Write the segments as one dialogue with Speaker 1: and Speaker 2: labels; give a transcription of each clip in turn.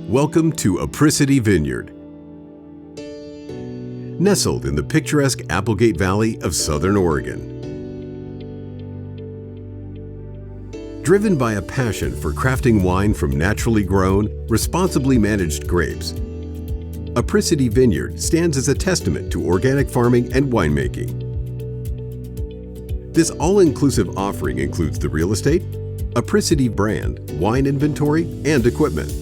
Speaker 1: Welcome to Apricity Vineyard. Nestled in the picturesque Applegate Valley of Southern Oregon. Driven by a passion for crafting wine from naturally grown, responsibly managed grapes, Apricity Vineyard stands as a testament to organic farming and winemaking. This all-inclusive offering includes the real estate, Apricity brand, wine inventory, and equipment.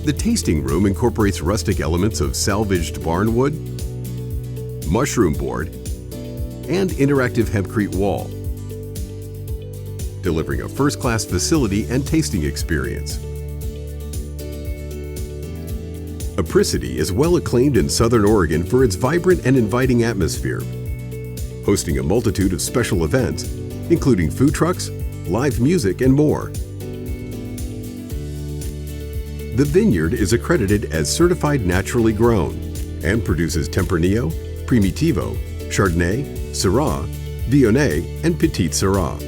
Speaker 1: The tasting room incorporates rustic elements of salvaged barnwood, mushroom board, and interactive hempcrete wall, delivering a first-class facility and tasting experience. Apricity is well acclaimed in Southern Oregon for its vibrant and inviting atmosphere, hosting a multitude of special events, including food trucks, live music, and more. The vineyard is accredited as certified naturally grown and produces Tempranillo, Primitivo, Chardonnay, Syrah, Viognier, and Petite Syrah.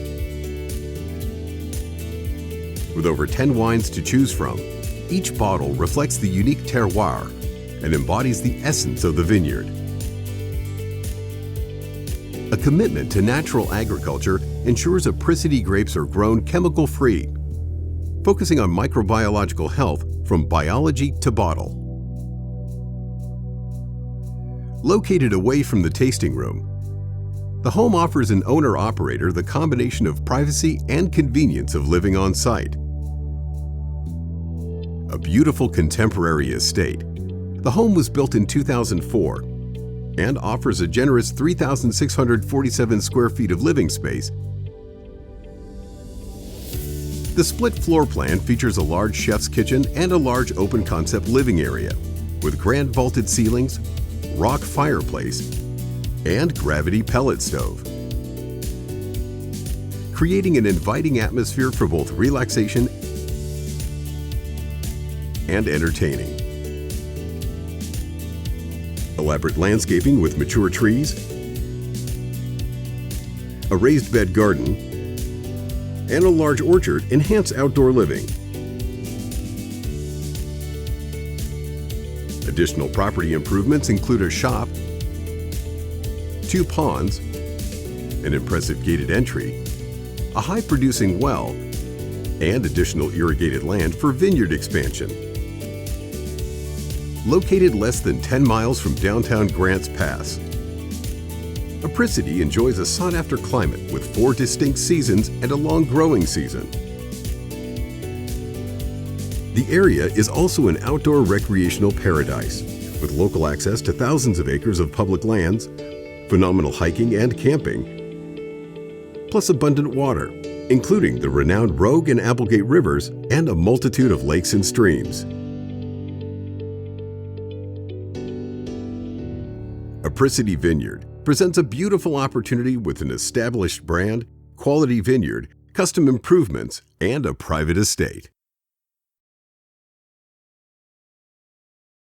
Speaker 1: With over 10 wines to choose from, each bottle reflects the unique terroir and embodies the essence of the vineyard. A commitment to natural agriculture ensures Apricity grapes are grown chemical-free, focusing on microbiological health from biology to bottle. Located away from the tasting room, the home offers an owner-operator the combination of privacy and convenience of living on site. A beautiful contemporary estate, the home was built in 2004 and offers a generous 3,647 square feet of living space. The split floor plan features a large chef's kitchen and a large open-concept living area with grand vaulted ceilings, rock fireplace, and gravity pellet stove, creating an inviting atmosphere for both relaxation and entertaining. Elaborate landscaping with mature trees, a raised bed garden, and a large orchard enhance outdoor living. Additional property improvements include a shop, 2 ponds, an impressive gated entry, a high-producing well, and additional irrigated land for vineyard expansion. Located less than 10 miles from downtown Grants Pass, Apricity enjoys a sought-after climate with 4 distinct seasons and a long growing season. The area is also an outdoor recreational paradise with local access to thousands of acres of public lands, phenomenal hiking and camping, plus abundant water, including the renowned Rogue and Applegate rivers and a multitude of lakes and streams. Apricity Vineyard presents a beautiful opportunity with an established brand, quality vineyard, custom improvements, and a private estate.